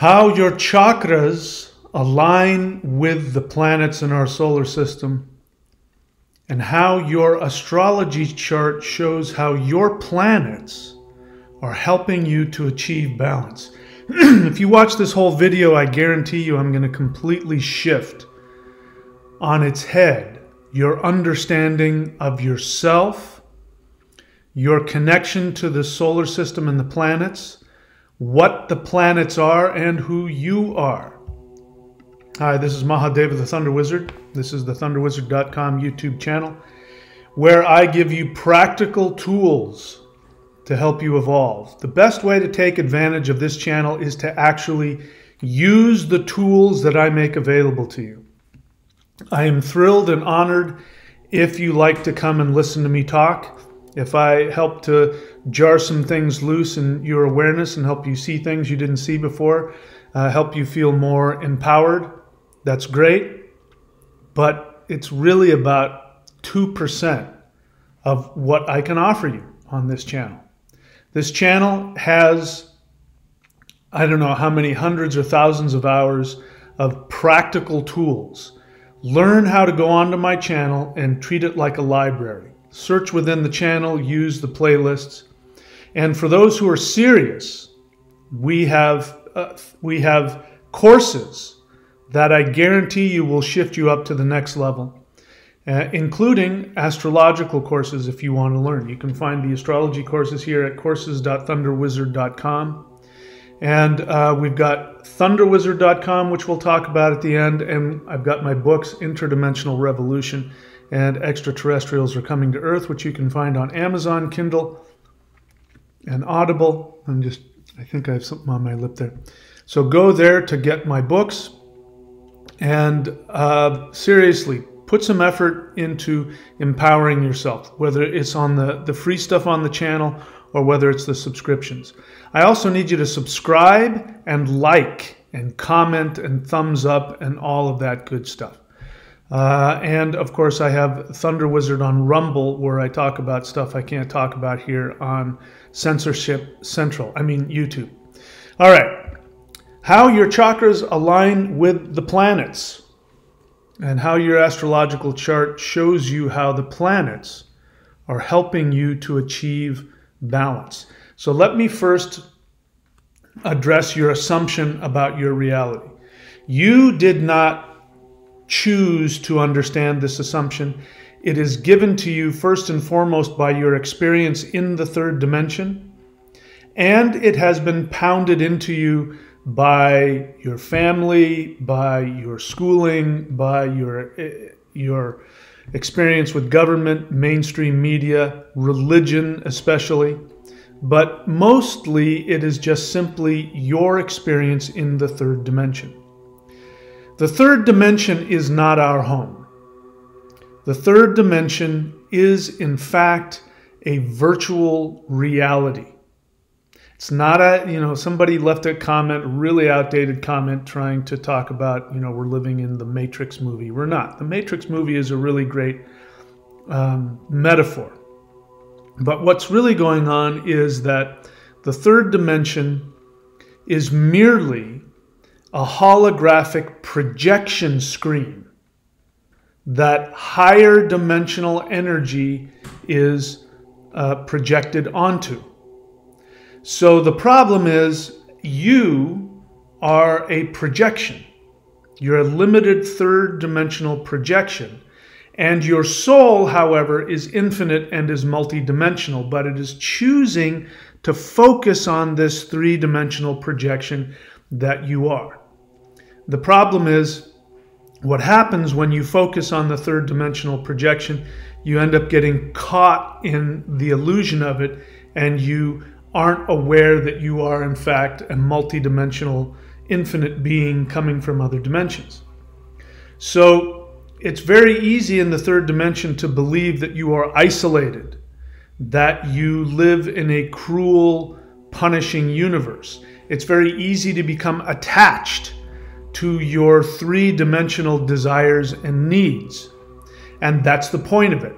How your chakras align with the planets in our solar system, and how your astrology chart shows how your planets are helping you to achieve balance. If you watch this whole video, I guarantee you I'm going to completely shift on its head your understanding of yourself, your connection to the solar system and the planets, what the planets are, and who you are. Hi, this is Mahadeva the Thunder Wizard. This is the thunderwizard.com YouTube channel, where I give you practical tools to help you evolve. The best way to take advantage of this channel is to actually use the tools that I make available to you. I am thrilled and honored if you like to come and listen to me talk. If I help to jar some things loose in your awareness and help you see things you didn't see before, help you feel more empowered, that's great. But it's really about 2% of what I can offer you on this channel. This channel has, I don't know how many hundreds or thousands of hours of practical tools. Learn how to go onto my channel and treat it like a library. Search within the channel, use the playlists. And for those who are serious, we have courses that I guarantee you will shift you up to the next level, including astrological courses if you want to learn. You can find the astrology courses here at courses.thunderwizard.com. And we've got thunderwizard.com, which we'll talk about at the end. And I've got my books, Interdimensional Revolution and Extraterrestrials Are Coming to Earth, which you can find on Amazon, Kindle, and Audible. I think I have something on my lip there. So go there to get my books. And seriously, put some effort into empowering yourself, whether it's on the free stuff on the channel or whether it's the subscriptions. I also need you to subscribe and like and comment and thumbs up and all of that good stuff. And of course, I have Thunder Wizard on Rumble, where I talk about stuff I can't talk about here on Censorship Central, YouTube. All right. How your chakras align with the planets, and how your astrological chart shows you how the planets are helping you to achieve balance. So let me first address your assumption about your reality. You did not choose to understand this assumption. It is given to you first and foremost by your experience in the third dimension, and it has been pounded into you by your family, by your schooling, by your experience with government, mainstream media, religion especially. But mostly it is just simply your experience in the third dimension. The third dimension is not our home. The third dimension is, in fact, a virtual reality. It's not somebody left a comment, really outdated comment, trying to talk about, we're living in the Matrix movie. We're not. The Matrix movie is a really great metaphor. But what's really going on is that the third dimension is merely a holographic projection screen that higher dimensional energy is projected onto. So the problem is you are a projection. You're a limited third dimensional projection. And your soul, however, is infinite and is multidimensional, but it is choosing to focus on this three-dimensional projection that you are. The problem is, what happens when you focus on the third dimensional projection, you end up getting caught in the illusion of it, and you aren't aware that you are, in fact, a multidimensional, infinite being coming from other dimensions. So it's very easy in the third dimension to believe that you are isolated, that you live in a cruel, punishing universe. It's very easy to become attached to your three-dimensional desires and needs. And that's the point of it.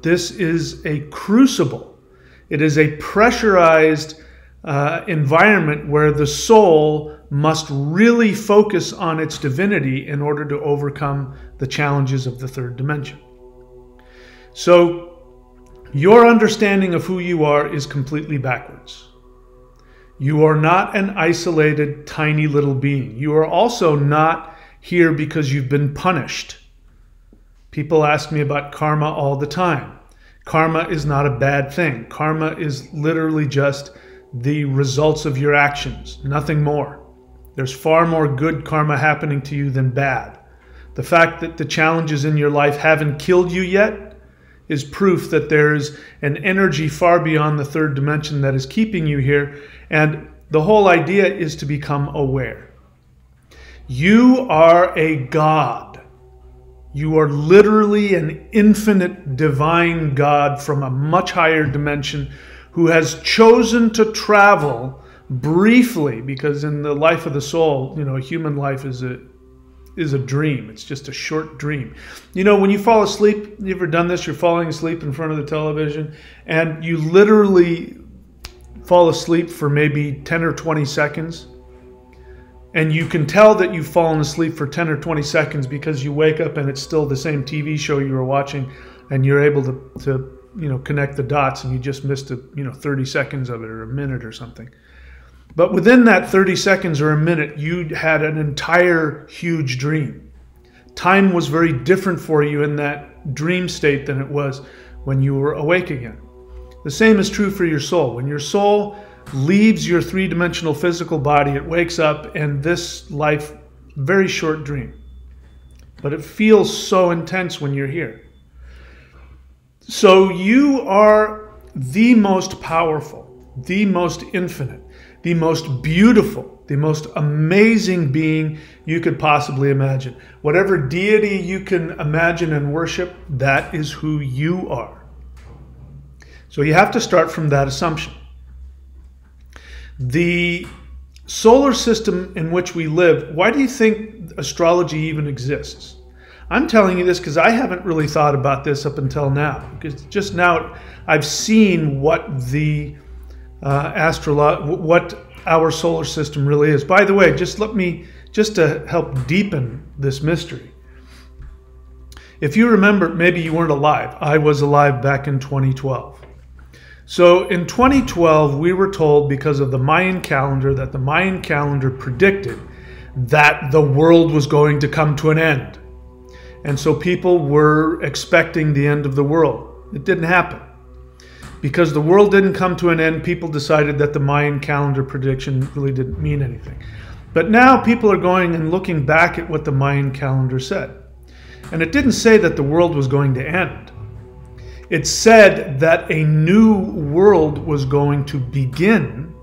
This is a crucible. It is a pressurized environment where the soul must really focus on its divinity in order to overcome the challenges of the third dimension. So your understanding of who you are is completely backwards. You are not an isolated, tiny little being. You are also not here because you've been punished. People ask me about karma all the time. Karma is not a bad thing. Karma is literally just the results of your actions, nothing more. There's far more good karma happening to you than bad. The fact that the challenges in your life haven't killed you yet is proof that there's an energy far beyond the third dimension that is keeping you here, and the whole idea is to become aware. You are a God. You are literally an infinite divine God from a much higher dimension who has chosen to travel briefly, because in the life of the soul, a human life is a dream. It's just a short dream. When you fall asleep, you ever done this? You're falling asleep in front of the television and you literally fall asleep for maybe 10 or 20 seconds. And you can tell that you've fallen asleep for 10 or 20 seconds because you wake up and it's still the same TV show you were watching, and you're able to connect the dots, and you just missed 30 seconds of it, or a minute or something. But within that 30 seconds or a minute, you had an entire huge dream. Time was very different for you in that dream state than it was when you were awake again. The same is true for your soul. When your soul leaves your three-dimensional physical body, it wakes up, and this life, very short dream. But it feels so intense when you're here. So you are the most powerful, the most infinite, the most beautiful, the most amazing being you could possibly imagine. Whatever deity you can imagine and worship, that is who you are. So you have to start from that assumption. The solar system in which we live, why do you think astrology even exists? I'm telling you this because I haven't really thought about this up until now. Because just now I've seen what the what our solar system really is. By the way, just to help deepen this mystery. If you remember, maybe you weren't alive. I was alive back in 2012. So in 2012, we were told, because of the Mayan calendar, that the Mayan calendar predicted that the world was going to come to an end. And so people were expecting the end of the world. It didn't happen. Because the world didn't come to an end, people decided that the Mayan calendar prediction really didn't mean anything. But now people are going and looking back at what the Mayan calendar said. And it didn't say that the world was going to end. It said that a new world was going to begin,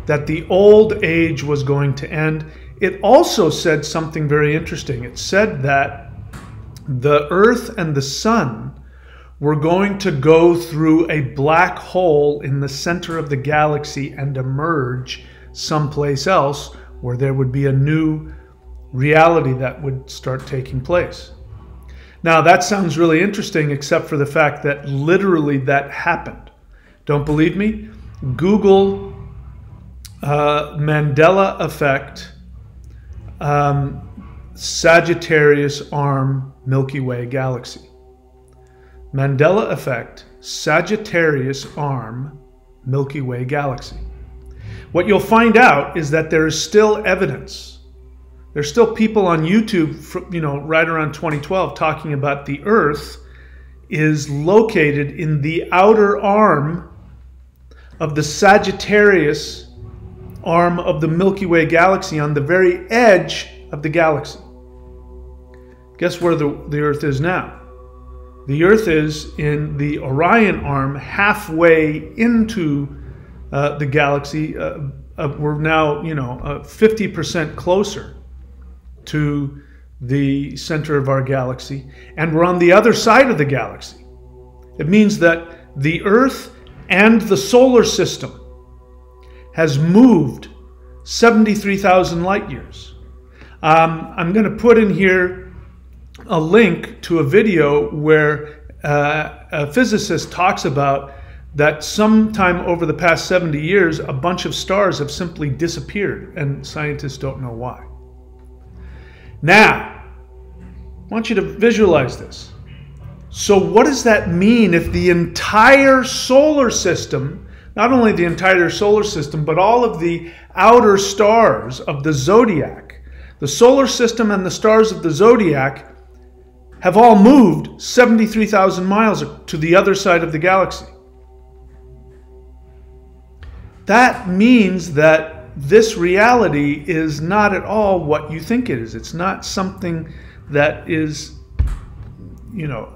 that the old age was going to end. It also said something very interesting. It said that the Earth and the Sun were going to go through a black hole in the center of the galaxy and emerge someplace else where there would be a new reality that would start taking place. Now that sounds really interesting, except for the fact that literally that happened. Don't believe me? Google Mandela effect, Sagittarius arm, Milky Way galaxy. Mandela effect, Sagittarius arm, Milky Way galaxy. What you'll find out is that there is still evidence. There's still people on YouTube, right around 2012, talking about the Earth is located in the outer arm of the Sagittarius arm of the Milky Way galaxy, on the very edge of the galaxy. Guess where the Earth is now? The Earth is in the Orion arm, halfway into the galaxy. We're now, 50% closer to the center of our galaxy, and we're on the other side of the galaxy. It means that the Earth and the solar system has moved 73,000 light years. I'm going to put in here a link to a video where a physicist talks about that sometime over the past 70 years, a bunch of stars have simply disappeared, and scientists don't know why. Now, I want you to visualize this. So what does that mean if the entire solar system, not only the entire solar system, but all of the outer stars of the zodiac, the solar system and the stars of the zodiac have all moved 73,000 miles to the other side of the galaxy? That means that this reality is not at all what you think it is. It's not something that is, you know,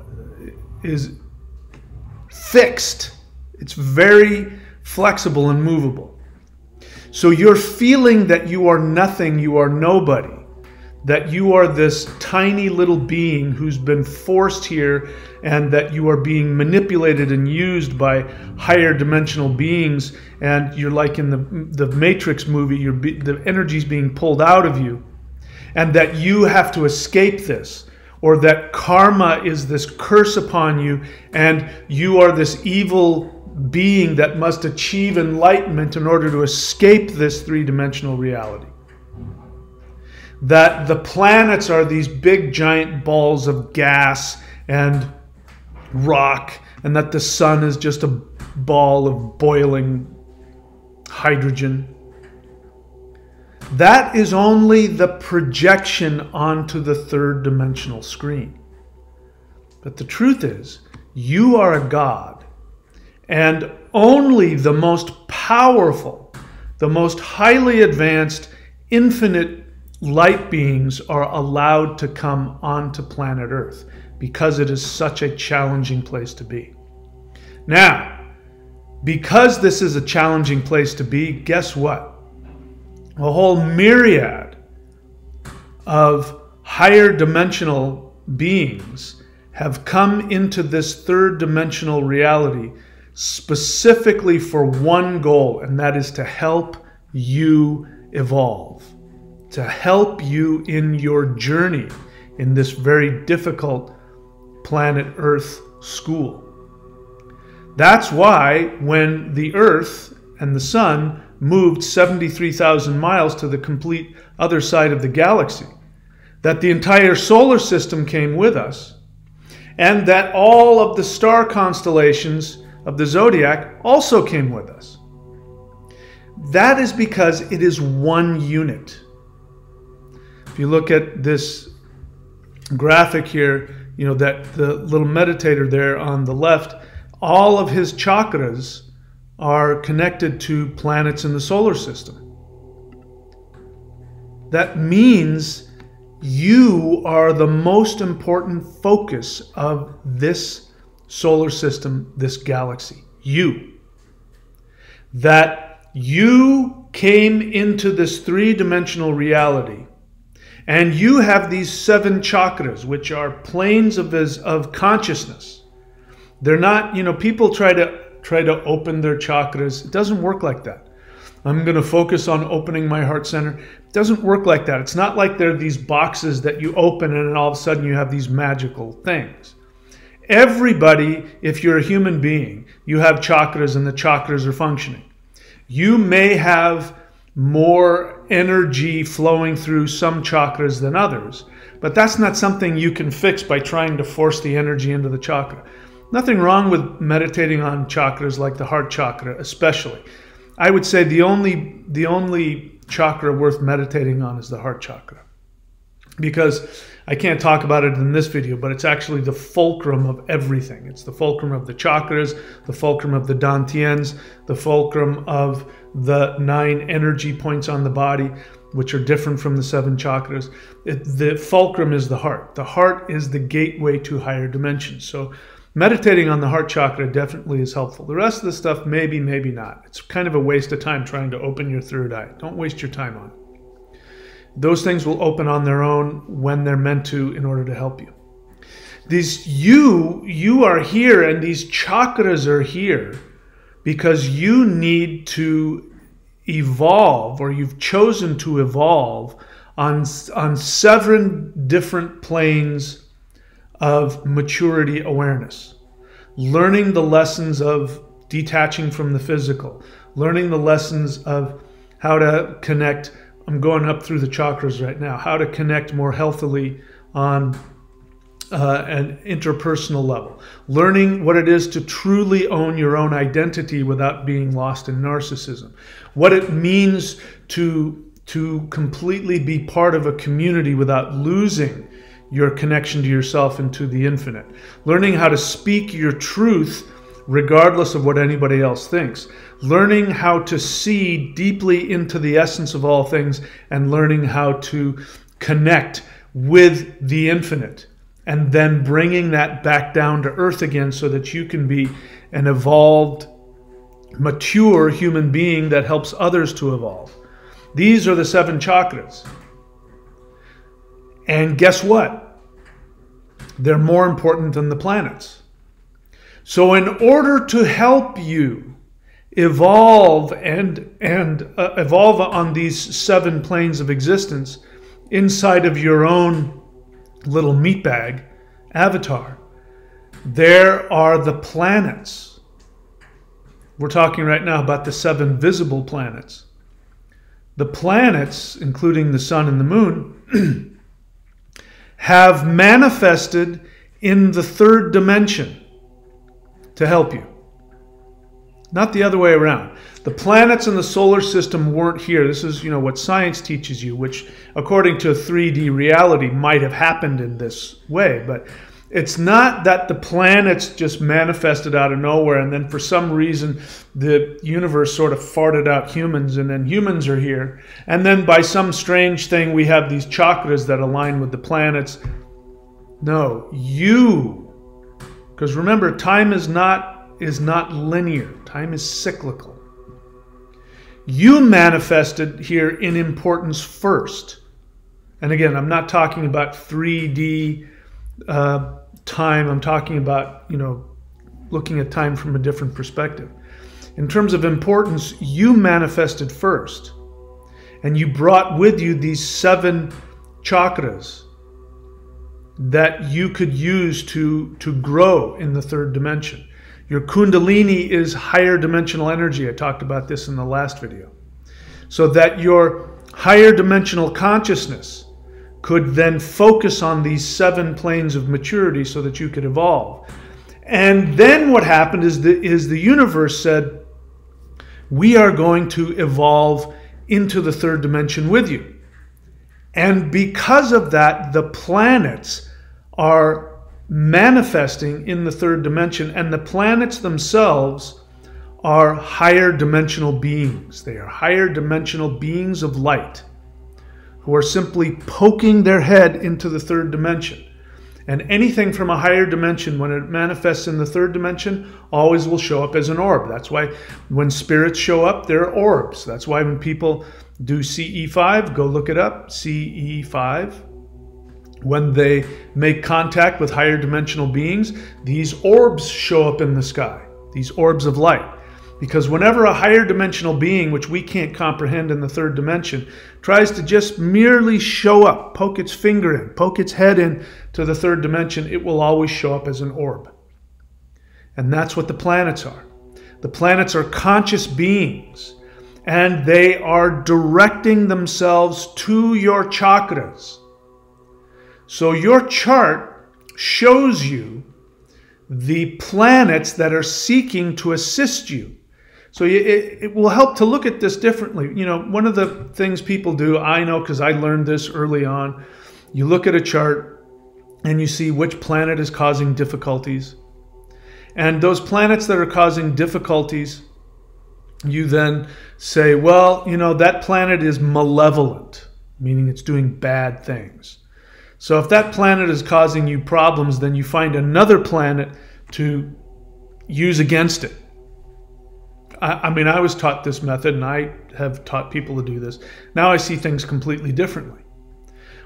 is fixed. It's very flexible and movable. So you're feeling that you are nothing, you are nobody, that you are this tiny little being who's been forced here, and that you are being manipulated and used by higher dimensional beings, and you're like in the Matrix movie, the energy's being pulled out of you, and that you have to escape this, or that karma is this curse upon you, and you are this evil being that must achieve enlightenment in order to escape this three-dimensional reality. That the planets are these big giant balls of gas and rock, and that the sun is just a ball of boiling hydrogen. That is only the projection onto the third dimensional screen. But the truth is, you are a god, and only the most powerful, the most highly advanced, infinite light beings are allowed to come onto planet Earth, because it is such a challenging place to be. Now, because this is a challenging place to be, guess what? A whole myriad of higher dimensional beings have come into this third dimensional reality specifically for one goal, and that is to help you evolve, to help you in your journey in this very difficult planet Earth school. That's why when the Earth and the Sun moved 73,000 miles to the complete other side of the galaxy, that the entire solar system came with us, and that all of the star constellations of the zodiac also came with us. That is because it is one unit. If you look at this graphic here, you know, that the little meditator there on the left, all of his chakras are connected to planets in the solar system. That means you are the most important focus of this solar system, this galaxy. You. That you came into this three-dimensional reality, and you have these 7 chakras, which are planes of consciousness. They're not, you know, people try to open their chakras. It doesn't work like that. I'm going to focus on opening my heart center. It doesn't work like that. It's not like they're these boxes that you open and then all of a sudden you have these magical things. Everybody, if you're a human being, you have chakras, and the chakras are functioning. You may have more energy flowing through some chakras than others, but that's not something you can fix by trying to force the energy into the chakra. Nothing wrong with meditating on chakras like the heart chakra, especially. I would say the only chakra worth meditating on is the heart chakra, because I can't talk about it in this video, but it's actually the fulcrum of everything. It's the fulcrum of the chakras, the fulcrum of the dantians, the fulcrum of the 9 energy points on the body, which are different from the 7 chakras. The fulcrum is the heart. The heart is the gateway to higher dimensions. So meditating on the heart chakra definitely is helpful. The rest of the stuff, maybe, maybe not. It's kind of a waste of time trying to open your third eye. Don't waste your time on it. Those things will open on their own when they're meant to, in order to help you. You are here, and these chakras are here because you need to evolve, or you've chosen to evolve on 7 different planes of maturity awareness. Learning the lessons of detaching from the physical, learning the lessons of how to connect. I'm going up through the chakras right now, how to connect more healthily on an interpersonal level, learning what it is to truly own your own identity without being lost in narcissism, what it means to completely be part of a community without losing your connection to yourself and to the infinite, learning how to speak your truth regardless of what anybody else thinks, learning how to see deeply into the essence of all things, and learning how to connect with the infinite, and then bringing that back down to earth again so that you can be an evolved, mature human being that helps others to evolve. These are the 7 chakras. And guess what? They're more important than the planets. So in order to help you evolve and evolve on these 7 planes of existence inside of your own little meat bag avatar, there are the planets. We're talking right now about the 7 visible planets. The planets, including the sun and the moon, have manifested in the 3rd dimension to help you. Not the other way around. The planets in the solar system weren't here. This is, what science teaches you, which according to 3D reality might have happened in this way. But it's not that the planets just manifested out of nowhere and then for some reason the universe sort of farted out humans and then humans are here. And then by some strange thing we have these chakras that align with the planets. No, because remember, time is not linear. Time is cyclical. You manifested here in importance first. And again, I'm not talking about 3D time. I'm talking about, looking at time from a different perspective. In terms of importance, you manifested first. And you brought with you these 7 chakras that you could use to grow in the 3rd dimension. Your kundalini is higher dimensional energy. I talked about this in the last video. So that your higher dimensional consciousness could then focus on these 7 planes of maturity so that you could evolve. And then what happened is the universe said, we are going to evolve into the 3rd dimension with you. And because of that, the planets are manifesting in the 3rd dimension, and the planets themselves are higher dimensional beings. They are higher dimensional beings of light who are simply poking their head into the 3rd dimension. And anything from a higher dimension, when it manifests in the 3rd dimension, always will show up as an orb. That's why when spirits show up, they're orbs. That's why when people do CE5, go look it up, CE5, when they make contact with higher dimensional beings, these orbs show up in the sky, these orbs of light. Because whenever a higher dimensional being, which we can't comprehend in the 3rd dimension, tries to just merely show up, poke its finger in, poke its head in to the 3rd dimension, it will always show up as an orb. And that's what the planets are. The planets are conscious beings, and they are directing themselves to your chakras. So your chart shows you the planets that are seeking to assist you. So it will help to look at this differently. One of the things people do, I know because I learned this early on, you look at a chart and you see which planet is causing difficulties. And those planets that are causing difficulties, you then say, well, that planet is malevolent, meaning it's doing bad things. So if that planet is causing you problems, then you find another planet to use against it. I mean, I was taught this method, and I have taught people to do this. Now I see things completely differently.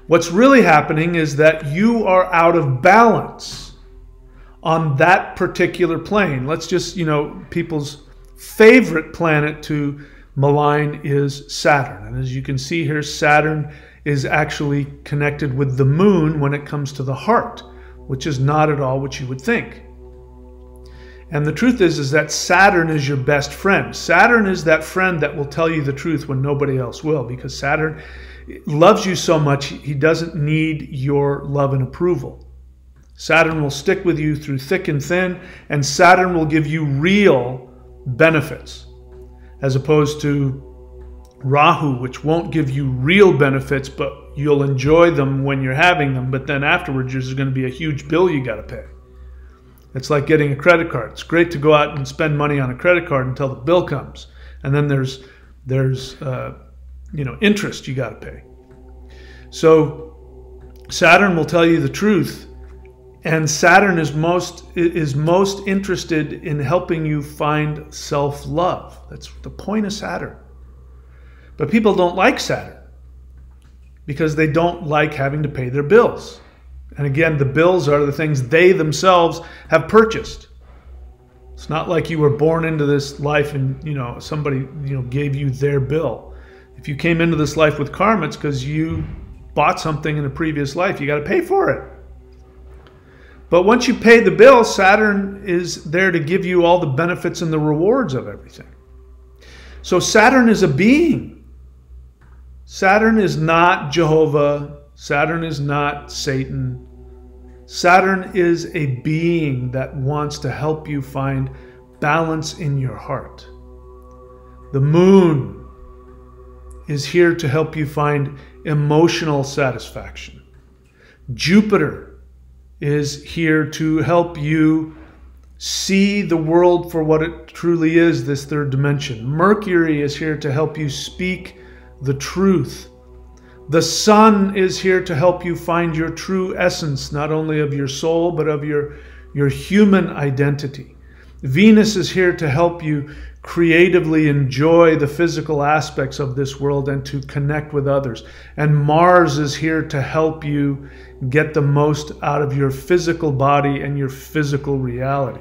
What's really happening is that you are out of balance on that particular plane. Let's just, people's favorite planet to malign is Saturn. And as you can see here, Saturn is actually connected with the moon when it comes to the heart, which is not at all what you would think. And the truth is that Saturn is your best friend. Saturn is that friend that will tell you the truth when nobody else will, because Saturn loves you so much, he doesn't need your love and approval. Saturn will stick with you through thick and thin, and Saturn will give you real benefits, as opposed to Rahu, which won't give you real benefits, but you'll enjoy them when you're having them, but then afterwards there's going to be a huge bill you got to pay. It's like getting a credit card. It's great to go out and spend money on a credit card until the bill comes, and then there's interest you got to pay. So Saturn will tell you the truth, and Saturn is most interested in helping you find self-love. That's the point of Saturn. But people don't like Saturn because they don't like having to pay their bills. And again, the bills are the things they themselves have purchased. It's not like you were born into this life and somebody gave you their bill. If you came into this life with karma, it's because you bought something in a previous life. You got to pay for it. But once you pay the bill, Saturn is there to give you all the benefits and the rewards of everything. So Saturn is a being. Saturn is not Jehovah. Saturn is not Satan. Saturn is a being that wants to help you find balance in your heart. The moon is here to help you find emotional satisfaction. Jupiter is here to help you see the world for what it truly is, this third dimension. Mercury is here to help you speak the truth. The sun is here to help you find your true essence, not only of your soul, but of your human identity. Venus is here to help you creatively enjoy the physical aspects of this world and to connect with others. And Mars is here to help you get the most out of your physical body and your physical reality.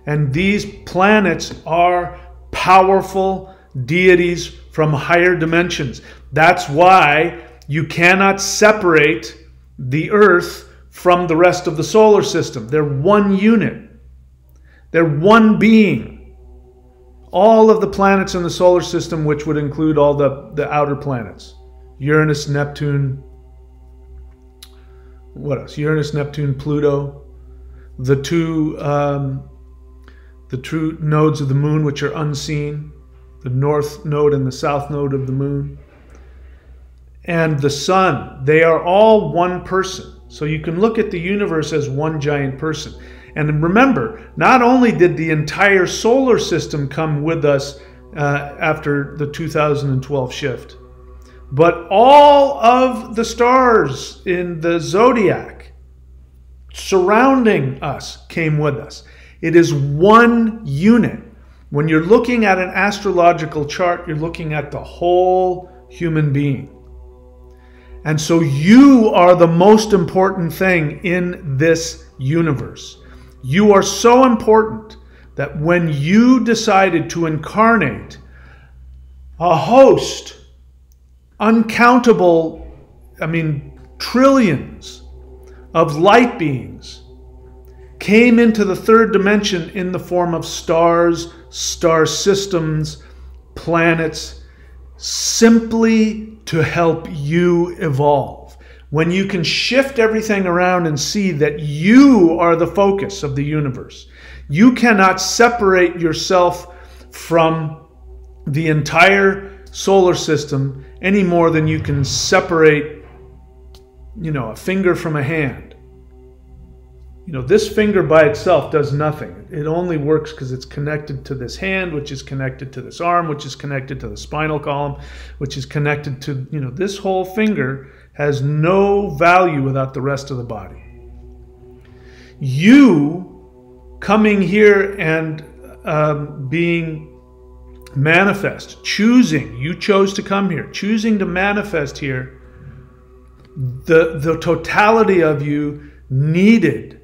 And these planets are powerful deities from higher dimensions. That's why you cannot separate the Earth from the rest of the solar system. They're one unit. They're one being. All of the planets in the solar system, which would include all the outer planets. Uranus, Neptune, what else? Uranus, Neptune, Pluto. The two nodes of the moon, which are unseen. The north node and the south node of the moon. And the sun, they are all one person. So you can look at the universe as one giant person. And remember, not only did the entire solar system come with us after the 2012 shift, but all of the stars in the zodiac surrounding us came with us. It is one unit. When you're looking at an astrological chart, you're looking at the whole human being. And so you are the most important thing in this universe. You are so important that when you decided to incarnate a host, uncountable, trillions of light beings came into the third dimension in the form of stars, star systems, planets, simply to help you evolve. When you can shift everything around and see that you are the focus of the universe, you cannot separate yourself from the entire solar system any more than you can separate, a finger from a hand. This finger by itself does nothing. It only works because it's connected to this hand, which is connected to this arm, which is connected to the spinal column, which is connected to, this whole finger has no value without the rest of the body. You coming here and being manifest, you chose to come here, choosing to manifest here, the totality of you needed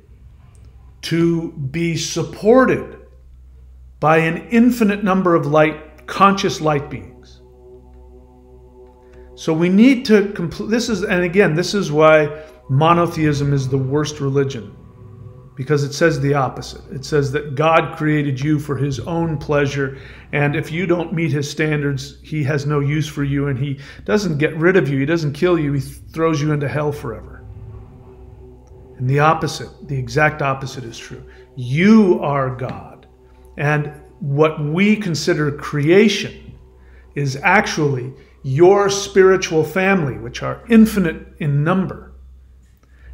to be supported by an infinite number of conscious light beings. So we need to this is why monotheism is the worst religion. because it says the opposite. It says that God created you for his own pleasure, and if you don't meet his standards, he has no use for you, and he doesn't get rid of you, he doesn't kill you, he throws you into hell forever. And the opposite, the exact opposite is true. You are God, and what we consider creation is actually your spiritual family, which are infinite in number.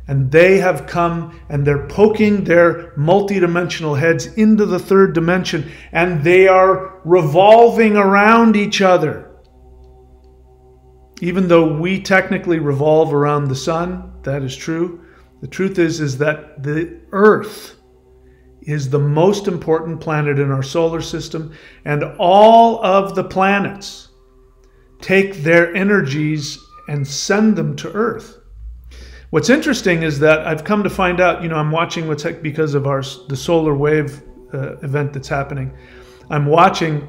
And they have come and they're poking their multidimensional heads into the third dimension, and they are revolving around each other. Even though we technically revolve around the sun, that is true. The truth is that the Earth is the most important planet in our solar system, and all of the planets take their energies and send them to Earth. What's interesting is that I've come to find out, I'm watching because of the solar wave event that's happening. I'm watching,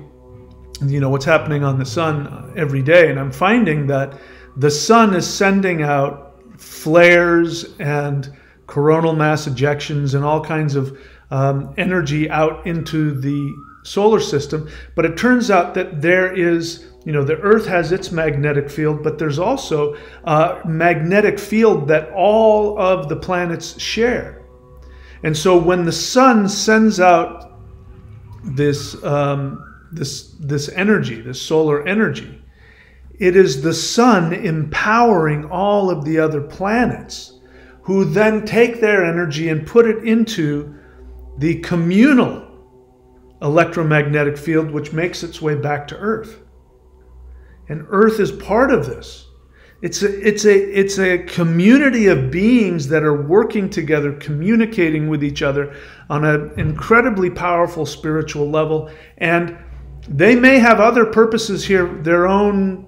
what's happening on the sun every day, and I'm finding that the sun is sending out flares and coronal mass ejections and all kinds of energy out into the solar system. But it turns out that there is, the Earth has its magnetic field, but there's also a magnetic field that all of the planets share. And so when the sun sends out this energy, this solar energy, it is the sun empowering all of the other planets, who then take their energy and put it into the communal electromagnetic field, which makes its way back to Earth. And Earth is part of this. It's a community of beings that are working together, communicating with each other on an incredibly powerful spiritual level. And they may have other purposes here, their own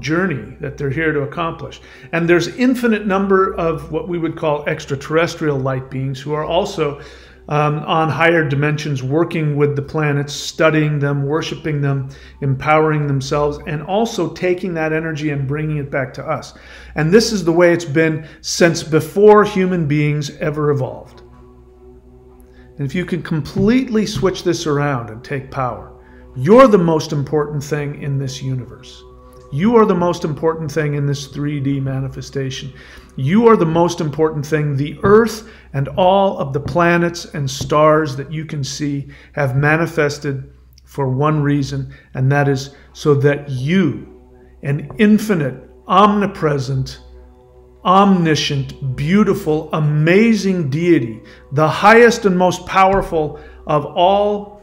journey that they're here to accomplish. And there's infinite number of what we would call extraterrestrial light beings who are also on higher dimensions, working with the planets, studying them, worshiping them, empowering themselves, and also taking that energy and bringing it back to us. And this is the way it's been since before human beings ever evolved. And if you can completely switch this around and take power, you're the most important thing in this universe. You are the most important thing in this 3D manifestation. You are the most important thing. The Earth and all of the planets and stars that you can see have manifested for one reason, and that is so that you, an infinite, omnipresent, omniscient, beautiful, amazing deity, the highest and most powerful of all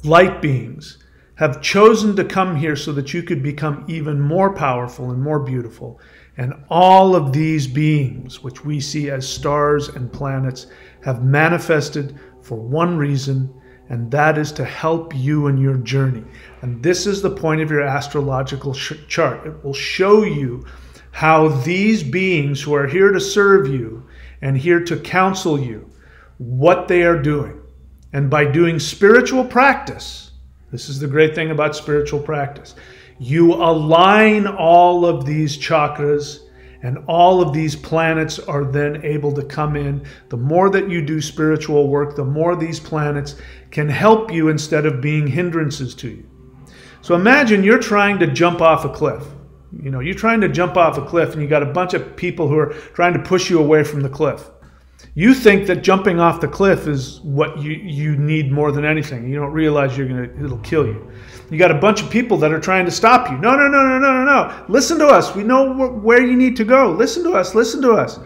light beings, have chosen to come here so that you could become even more powerful and more beautiful. And all of these beings, which we see as stars and planets, have manifested for one reason, and that is to help you in your journey. And this is the point of your astrological chart. It will show you how these beings who are here to serve you and here to counsel you, what they are doing. And by doing spiritual practice, this is the great thing about spiritual practice, you align all of these chakras, and all of these planets are then able to come in. The more that you do spiritual work, the more these planets can help you instead of being hindrances to you. So imagine you're trying to jump off a cliff. You're trying to jump off a cliff, and you got a bunch of people who are trying to push you away from the cliff. You think that jumping off the cliff is what you need more than anything. You don't realize it'll kill you. You got a bunch of people that are trying to stop you. No. Listen to us. We know where you need to go. Listen to us. Listen to us.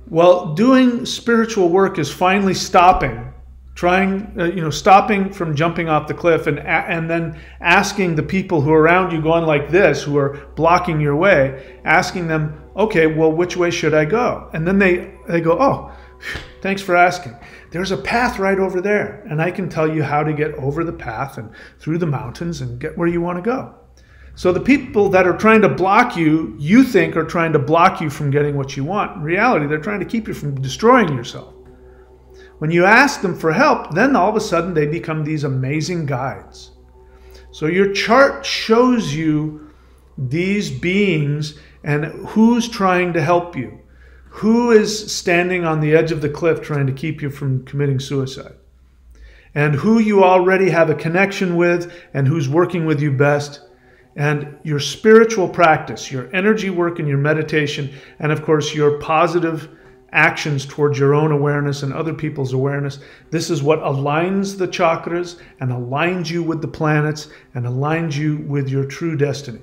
Well, doing spiritual work is finally stopping, stopping from jumping off the cliff, and then asking the people who are around you going like this, who are blocking your way, asking them, okay, well, which way should I go? And then they go, oh, thanks for asking. There's a path right over there, and I can tell you how to get over the path and through the mountains and get where you want to go. So the people that are trying to block you, you think are trying to block you from getting what you want. In reality, they're trying to keep you from destroying yourself. When you ask them for help, then all of a sudden they become these amazing guides. So your chart shows you these beings and who's trying to help you. Who is standing on the edge of the cliff trying to keep you from committing suicide? And who you already have a connection with and who's working with you best. And your spiritual practice, your energy work and your meditation, and of course your positive actions towards your own awareness and other people's awareness. This is what aligns the chakras and aligns you with the planets and aligns you with your true destiny.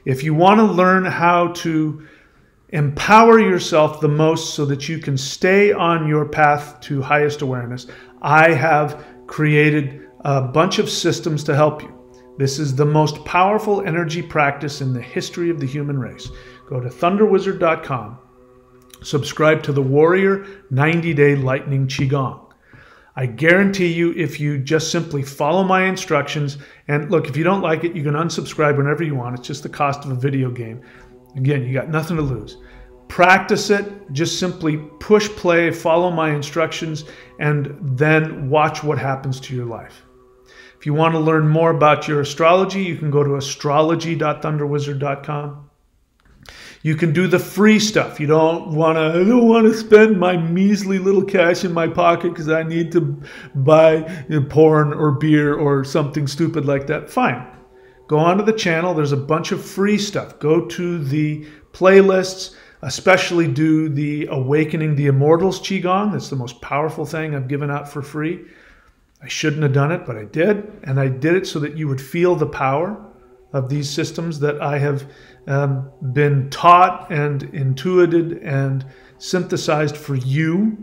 If you want to learn how to empower yourself the most so that you can stay on your path to highest awareness, I have created a bunch of systems to help you. This is the most powerful energy practice in the history of the human race. Go to thunderwizard.com. Subscribe to the Warrior 90-Day Lightning Qigong. I guarantee you, if you just simply follow my instructions, and look, if you don't like it, you can unsubscribe whenever you want. It's just the cost of a video game. Again, you got nothing to lose. Practice it. Just simply push play, follow my instructions, and then watch what happens to your life. If you want to learn more about your astrology, you can go to astrology.thunderwizard.com. You can do the free stuff. I don't want to spend my measly little cash in my pocket because I need to buy porn or beer or something stupid like that. Fine. Go onto the channel. There's a bunch of free stuff. Go to the playlists, especially do the Awakening the Immortals Qigong. That's the most powerful thing I've given out for free. I shouldn't have done it, but I did. And I did it so that you would feel the power of these systems that I have been taught and intuited and synthesized for you,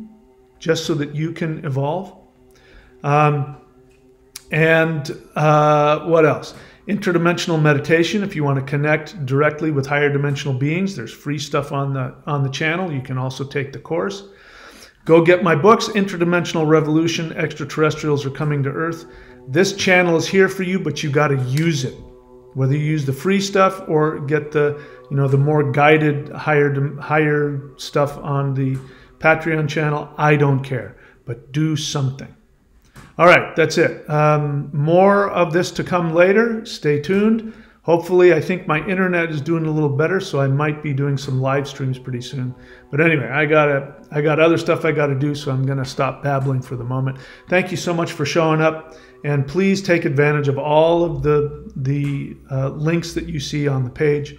just so that you can evolve. What else? Interdimensional meditation. If you want to connect directly with higher dimensional beings, there's free stuff on the channel. You can also take the course. Go get my books, Interdimensional Revolution, Extraterrestrials Are Coming to Earth. This channel is here for you, but you got to use it. Whether you use the free stuff or get the more guided higher stuff on the Patreon channel, I don't care. But do something. All right, that's it. More of this to come later. Stay tuned. Hopefully, I think my internet is doing a little better, so I might be doing some live streams pretty soon. But anyway, I got other stuff I got to do, so I'm going to stop babbling for the moment. Thank you so much for showing up, and please take advantage of all of the links that you see on the page.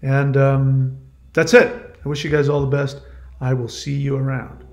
And that's it. I wish you guys all the best. I will see you around.